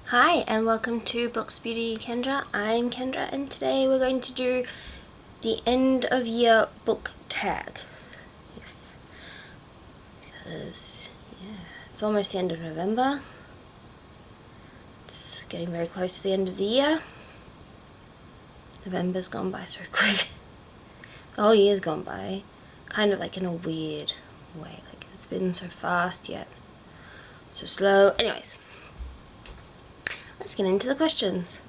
Hi and welcome to BooksBeautyKendra. I'm Kendra and today we're going to do the end of year book tag. Yes. Because it's almost the end of November. It's getting very close to the end of the year. November's gone by so quick. The whole year's gone by kind of like in a weird way. Like it's been so fast yet so slow. Anyways. Let's get into the questions.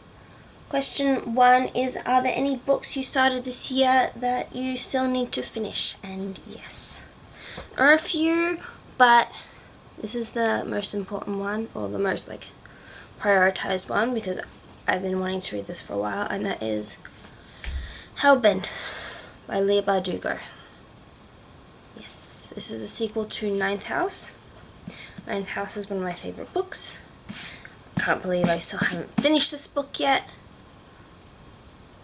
Question 1 is, are there any books you started this year that you still need to finish? And yes. There are a few, but this is the most important one, or the most prioritized one, because I've been wanting to read this for a while, and that is Hellend by Leigh Bardugo. Yes, this is the sequel to Ninth House. Ninth House is one of my favorite books. Can't believe I still haven't finished this book yet.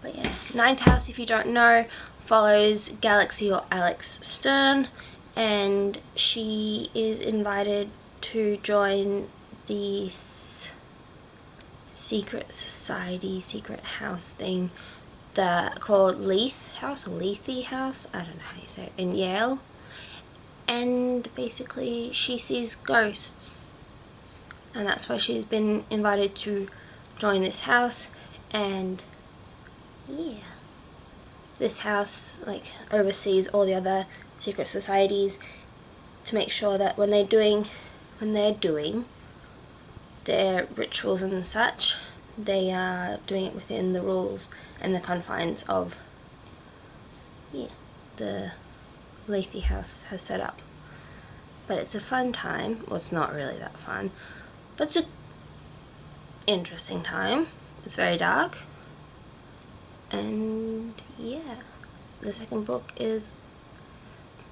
But yeah, Ninth House, if you don't know, follows Galaxy or Alex Stern, and she is invited to join this secret society, secret house thing called Leith House or Lethe House, I don't know how you say it, in Yale. And basically she sees ghosts. And that's why she's been invited to join this house. And yeah, this house oversees all the other secret societies to make sure that when they're doing their rituals and such, they are doing it within the rules and the confines of the Lethe House has set up. But it's a fun time. Well, it's not really that fun. But it's an interesting time. It's very dark. And yeah, the second book is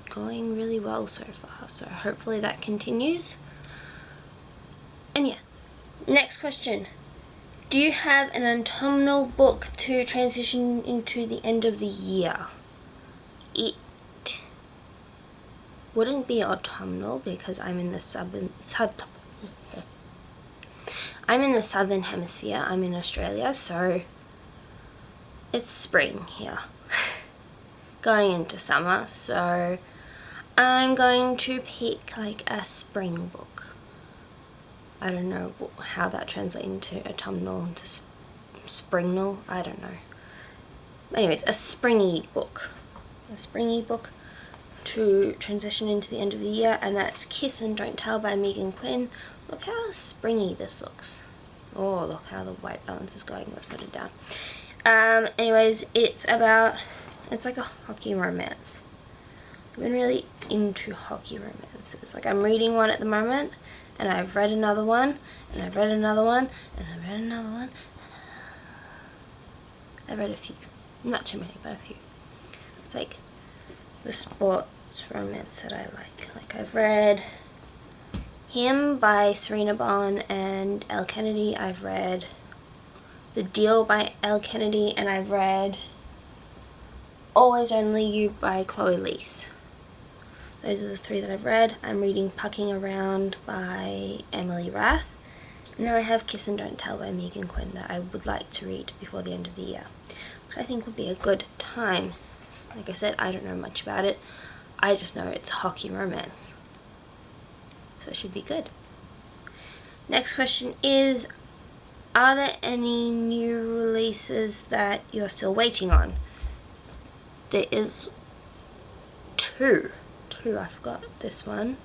going really well so far. So hopefully that continues. And yeah, next question. Do you have an autumnal book to transition into the end of the year? It wouldn't be autumnal because I'm in the southern hemisphere. I'm in Australia, so it's spring here. Going into summer, so I'm going to pick a spring book. I don't know how that translates into autumnal, into springnal, I don't know. Anyways, a springy book. A springy book to transition into the end of the year, and that's Kiss and Don't Tell by Megan Quinn. Look how springy this looks. Oh, look how the white balance is going. Let's put it down. Anyways, it's like a hockey romance. I've been really into hockey romances. I'm reading one at the moment, and I've read another one, and I've read another one, and I've read another one. I've read a few. Not too many, but a few. It's like the sports romance that I like. I've read Him by Serena Bond and Elle Kennedy. I've read The Deal by Elle Kennedy, and I've read Always Only You by Chloe Leese. Those are the three that I've read. I'm reading Pucking Around by Emily Rath. And now I have Kiss and Don't Tell by Megan Quinn that I would like to read before the end of the year, which I think would be a good time. Like I said, I don't know much about it. I just know it's hockey romance. So it should be good. Next question is, are there any new releases that you're still waiting on? There is two. I forgot this one.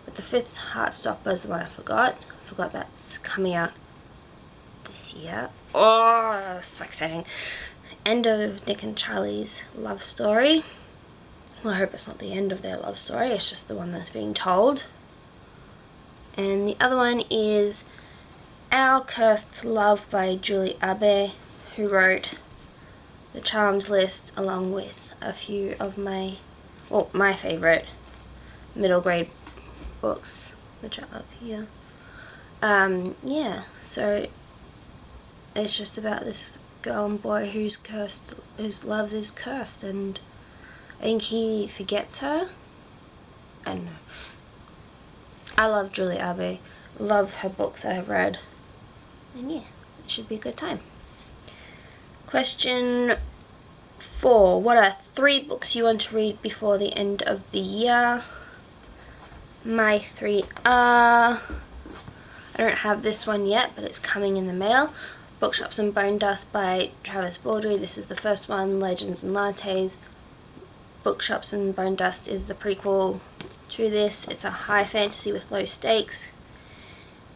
But the Fifth Heartstopper is the one I forgot. I forgot that's coming out this year. Oh, so exciting. End of Nick and Charlie's love story. Well, I hope it's not the end of their love story, it's just the one that's being told. And the other one is Our Cursed Love by Julie Abe, who wrote The Charms List along with a few of my favorite middle grade books, which are up here. Yeah, so it's just about this girl and boy whose love is cursed, and I think he forgets her. I don't know. I love Julie Abe. Love her books that I've read. And yeah, it should be a good time. Question 4. What are 3 books you want to read before the end of the year? My 3 are... I don't have this one yet, but it's coming in the mail. Bookshops and Bone Dust by Travis Baldry. This is the first one. Legends and Lattes. Bookshops and Bone Dust is the prequel to this. It's a high fantasy with low stakes.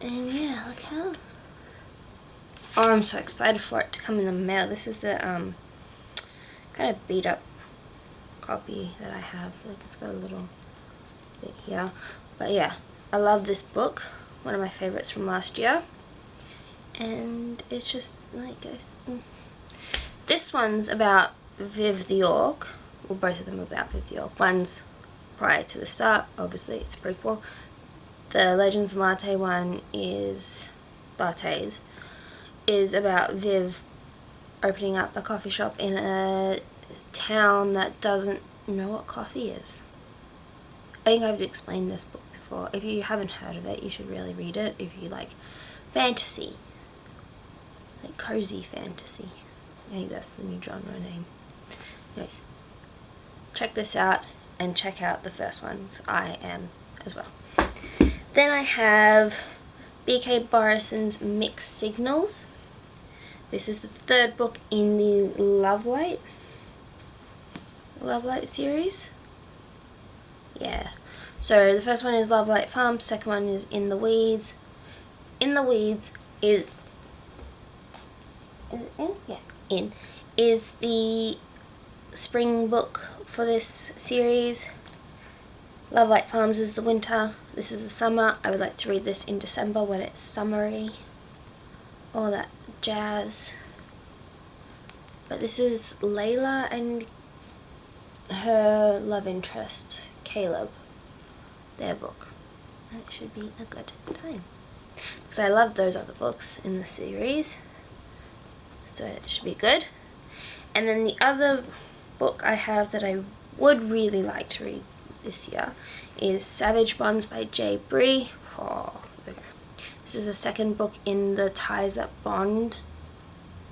And yeah, look how... Oh, I'm so excited for it to come in the mail. This is the kind of beat up copy that I have. Like, it's got a little bit here. But yeah, I love this book. One of my favorites from last year. And it's just like this one's about Viv the Orc. Well, both of them are about Viv the Orc. One's prior to the start, obviously it's prequel. The Legends and Latte one is Lattes, is about Viv opening up a coffee shop in a town that doesn't know what coffee is. I think I've explained this book before. If you haven't heard of it, you should really read it if you like fantasy. Like cozy fantasy. I think that's the new genre name. Anyways, check this out and check out the first one. I am as well. Then I have B.K. Borison's Mixed Signals. This is the 3rd book in the Love Light series. Yeah. So the first one is Love Light Farm, second one is In the Weeds. In the Weeds is it in? Yes, in. Is the spring book for this series. Love Light Farms is the winter. This is the summer. I would like to read this in December when it's summery. All that jazz. But this is Layla and her love interest, Caleb. Their book. And it should be a good time. Because I love those other books in the series. So it should be good. And then the other book I have that I would really like to read this year is Savage Bonds by J. Bree. Oh, okay. This is the 2nd book in the Ties That Bond.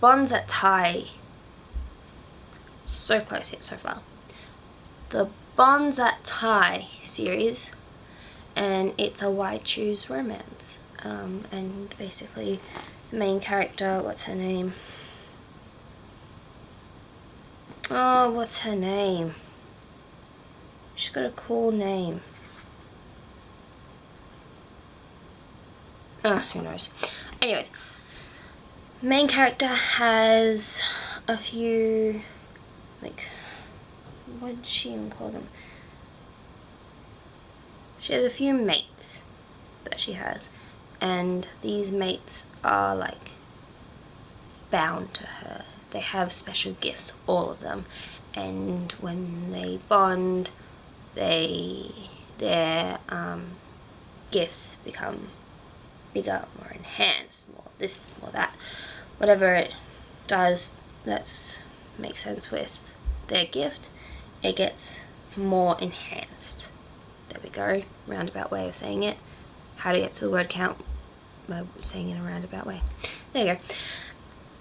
Bonds That Tie. So close yet so far. The Bonds That Tie series. And it's a Why Choose romance. And basically the main character, what's her name? Oh, what's her name? She's got a cool name. Who knows? Anyways, main character has a few, like, what did she even call them? She has a few mates that she has, and these mates are like bound to her. They have special gifts, all of them, and when they bond, their gifts become bigger, more enhanced, more this, more that. Whatever it does that makes sense with their gift, it gets more enhanced. There we go, roundabout way of saying it. How to get to the word count by saying it in a roundabout way. There you go.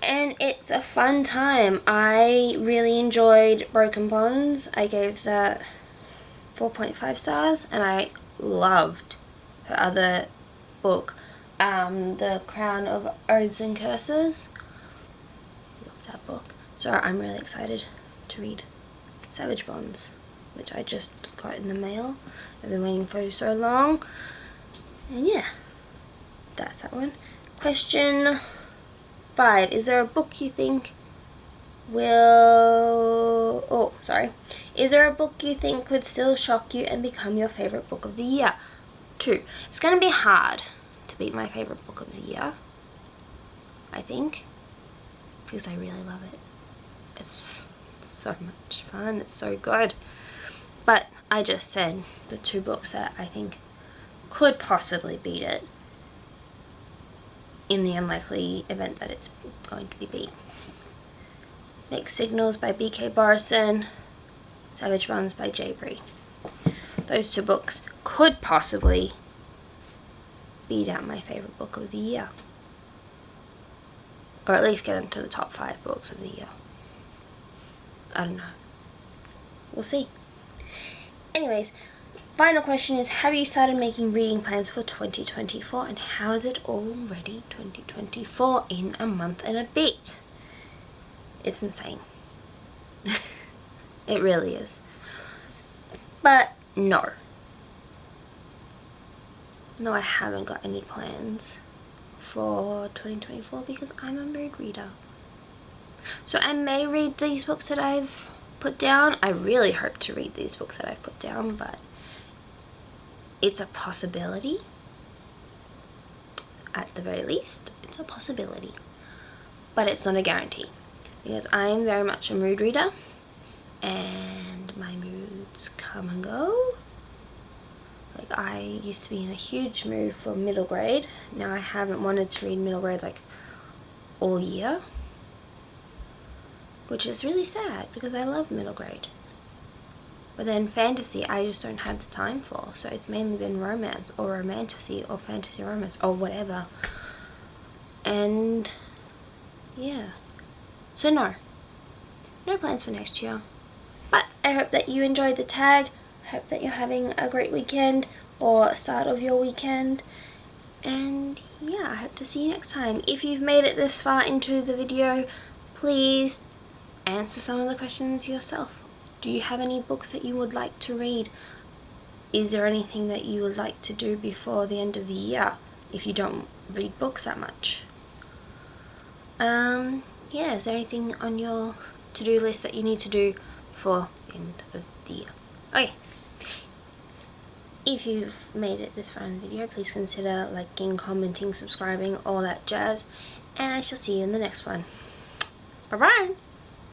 And it's a fun time. I really enjoyed Broken Bonds. I gave that 4.5 stars, and I loved her other book, The Crown of Oaths and Curses. Love that book. So I'm really excited to read Savage Bonds, which I just got in the mail. I've been waiting for so long. And yeah, that's that one. Question 5. Is there a book you think Is there a book you think could still shock you and become your favorite book of the year? 2. It's going to be hard to beat my favorite book of the year, I think, because I really love it. It's so much fun. It's so good. But I just said the 2 books that I think could possibly beat it in the unlikely event that it's going to be beat. Mixed Signals by B.K. Borison, Savage Bonds by J. Bree. Those 2 books could possibly beat out my favorite book of the year. Or at least get into the top 5 books of the year. I don't know. We'll see. Anyways, final question is, have you started making reading plans for 2024? And how is it already 2024 in a month and a bit? It's insane. It really is. But no. No, I haven't got any plans for 2024 because I'm a mood reader. So I may read these books that I've put down. I really hope to read these books that I've put down, but it's a possibility. At the very least, it's a possibility. But it's not a guarantee. Because I am very much a mood reader. And my moods come and go. Like, I used to be in a huge mood for middle grade. Now I haven't wanted to read middle grade like all year. Which is really sad because I love middle grade. But then fantasy, I just don't have the time for. So it's mainly been romance or romantasy or fantasy romance or whatever. And yeah. So no. No plans for next year. But I hope that you enjoyed the tag. I hope that you're having a great weekend or start of your weekend. And yeah, I hope to see you next time. If you've made it this far into the video, please answer some of the questions yourself. Do you have any books that you would like to read? Is there anything that you would like to do before the end of the year if you don't read books that much? Yeah, is there anything on your to-do list that you need to do for the end of the year? Okay. If you've made it this far in the video, please consider liking, commenting, subscribing, all that jazz. And I shall see you in the next one. Bye-bye!